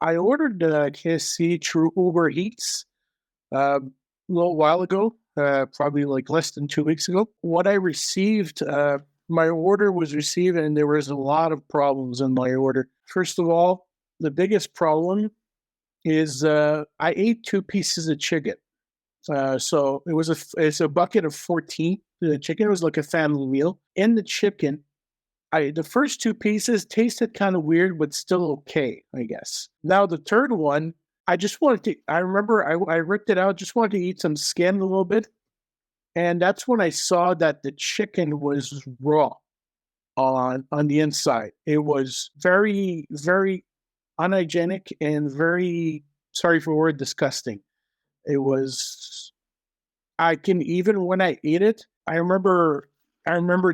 I ordered KFC through Uber Eats a little while ago, probably like less than 2 weeks ago. What I received, my order was received, and there was a lot of problems in my order. First of all, the biggest problem is I ate 2 pieces of chicken. So it's a bucket of 14. The chicken was like a family meal. In the chicken, the first 2 pieces tasted kind of weird, but still okay, I guess. Now the third one, I just wanted to. I remember I ripped it out, just wanted to eat some skin a little bit, and that's when I saw that the chicken was raw on the inside. It was very very unhygienic and very, sorry for the word, disgusting. It was. I can, even when I ate it, I remember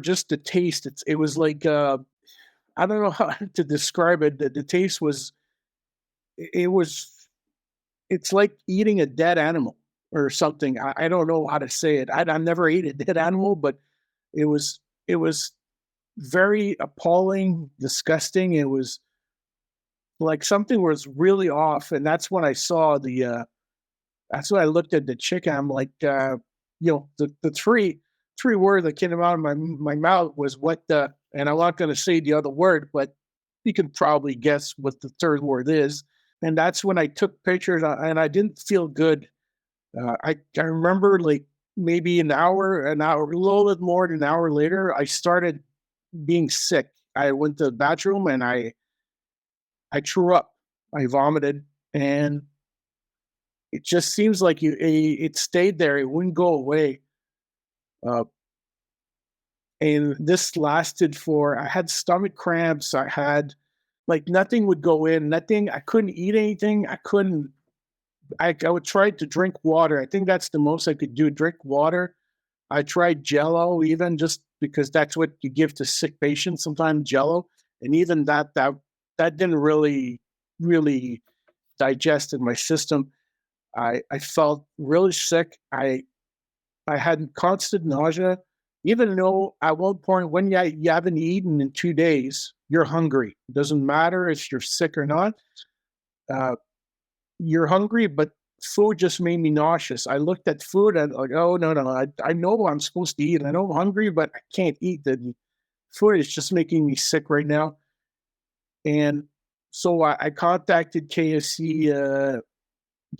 just the taste. It was like I don't know how to describe it. The taste was, it was, it's like eating a dead animal or something. I don't know how to say it. I never ate a dead animal, but it was it was very appalling, disgusting. It was like something was really off, and that's when I saw the. That's when I looked at the chicken. I'm like, the three words that came out of my mouth was what the, and I'm not going to say the other word, but you can probably guess what the third word is. And that's when I took pictures, and I didn't feel good. I remember like maybe an hour, a little bit more than an hour later, I started being sick. I went to the bathroom and I threw up. I vomited, and it just seems like it stayed there. It wouldn't go away. Uh, and this lasted for, I had stomach cramps. I had, like, nothing would go in, nothing. I couldn't eat anything. I would try to drink water. I think that's the most I could do, drink water. I tried Jello, even, just because that's what you give to sick patients sometimes, Jello. And even that didn't really digest in my system. I felt really sick. I had constant nausea, even though at one point, when you haven't eaten in 2 days, you're hungry. It doesn't matter if you're sick or not. Uh, you're hungry, but food just made me nauseous. I looked at food and like, oh no, no, I know I'm supposed to eat. I know I'm hungry, but I can't eat. The food is just making me sick right now. And so I contacted KFC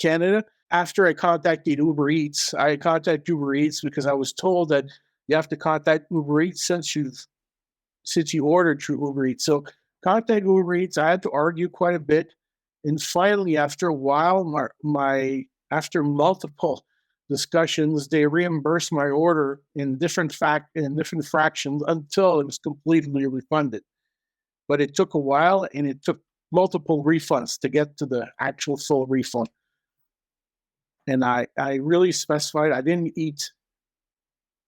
Canada. After I contacted Uber Eats, I contacted Uber Eats because I was told that you have to contact Uber Eats since you ordered through Uber Eats. So contact Uber Eats. I had to argue quite a bit, and finally, after a while, after multiple discussions, they reimbursed my order in different fractions until it was completely refunded. But it took a while, and it took multiple refunds to get to the actual full refund. And I really specified I didn't eat,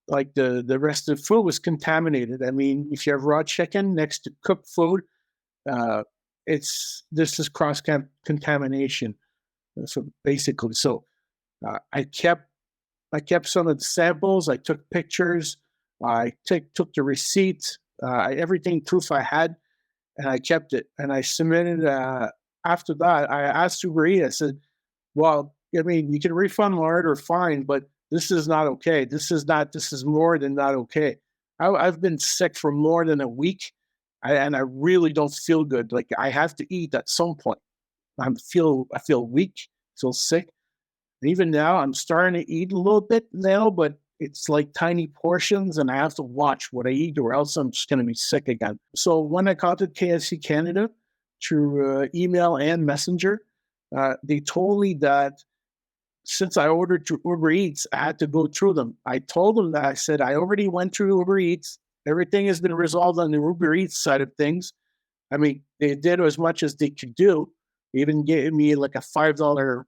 like, the rest of the food was contaminated. I mean, if you have raw chicken next to cooked food, this is cross contamination. So basically, I kept some of the samples. I took pictures. I took the receipt, everything proof I had, and I kept it. And I submitted. After that, I asked Uber Eats. I said, "Well, I mean, you can refund my order, fine, but this is not okay. This is more than not okay. I've been sick for more than a week, and I really don't feel good. Like, I have to eat at some point. I feel weak, feel sick. And even now, I'm starting to eat a little bit now, but it's like tiny portions, and I have to watch what I eat, or else I'm just going to be sick again." So when I contacted KFC Canada through email and messenger, they told me that since I ordered through Uber Eats, I had to go through them. I told them that, I said, I already went through Uber Eats. Everything has been resolved on the Uber Eats side of things. I mean, they did as much as they could do. They even gave me like a $5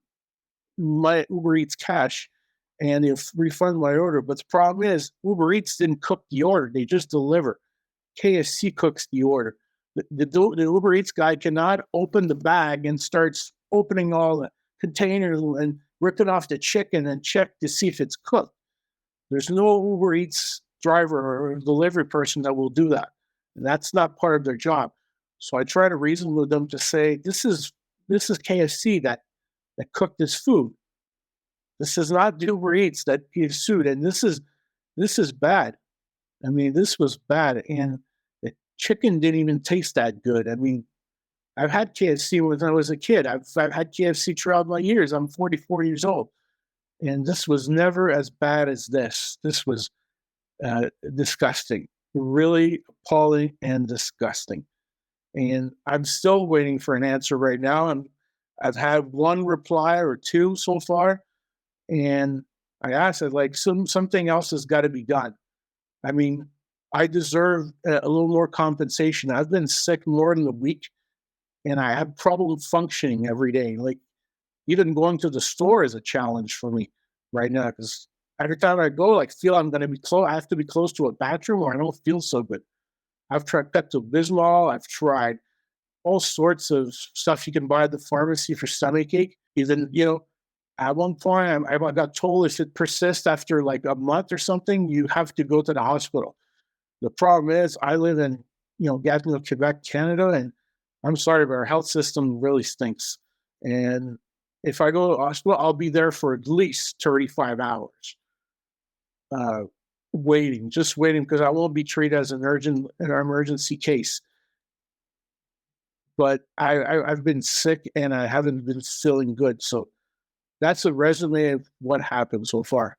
my Uber Eats cash, and they refund my order. But the problem is, Uber Eats didn't cook the order. They just deliver. KFC cooks the order. The Uber Eats guy cannot open the bag and starts opening all the containers and ripping off the chicken and check to see if it's cooked. There's no Uber Eats driver or delivery person that will do that. And that's not part of their job. So I try to reason with them to say, this is this is KFC that cooked this food. This is not UbearEats that gives food, and this is bad. I mean, this was bad, and the chicken didn't even taste that good. I mean, I've had KFC when I was a kid. I've had KFC throughout my years. I'm 44 years old, and this was never as bad as this. This was disgusting, really appalling and disgusting. And I'm still waiting for an answer right now. And I've had one reply or two so far, and I asked it like something else has got to be done. I mean, I deserve a little more compensation. I've been sick more than a week, and I have trouble functioning every day. Like even going to the store is a challenge for me right now because every time I go, like feel I'm going to be close. I have to be close to a bathroom, or I don't feel so good. I've tried Pepto-Bismol. I've tried all sorts of stuff you can buy at the pharmacy for stomachache. Even, at one point I got told if it persists after like a month or something, you have to go to the hospital. The problem is I live in, Gatineau, Quebec, Canada, and I'm sorry, but our health system really stinks. And if I go to the hospital, I'll be there for at least 35 hours. Just waiting, because I won't be treated as an emergency case. But I've been sick and I haven't been feeling good. So that's a resume of what happened so far.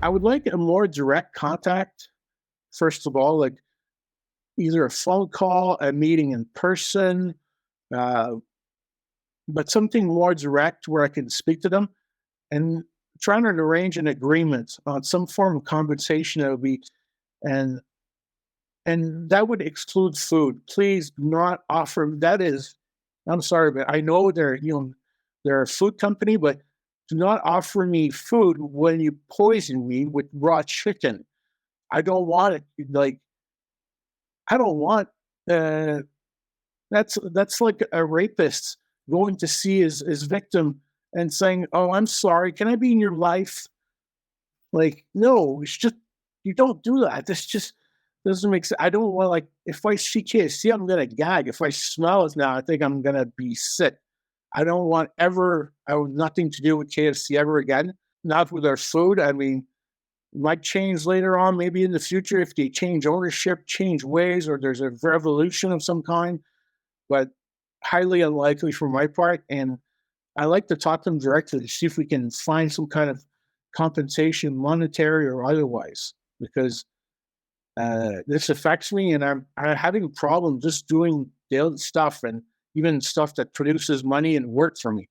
I would like a more direct contact, first of all, like either a phone call, a meeting in person, but something more direct where I can speak to them and trying to arrange an agreement on some form of compensation that would be, and that would exclude food. Please do not offer. That is, I'm sorry, but I know they're a food company, but do not offer me food when you poison me with raw chicken. I don't want it. Like, I don't want. That's like a rapist going to see his victim and saying, "Oh, I'm sorry. Can I be in your life?" Like, no, it's just you don't do that. This just doesn't make sense. I don't want, like, if I see KFC, I'm gonna gag. If I smell it now, I think I'm gonna be sick. I don't want I have nothing to do with KFC ever again. Not with our food. I mean, might change later on, maybe in the future if they change ownership, change ways, or there's a revolution of some kind. But highly unlikely for my part. And I like to talk to them directly to see if we can find some kind of compensation, monetary or otherwise, because this affects me, and I'm having a problem just doing daily stuff and even stuff that produces money and work for me.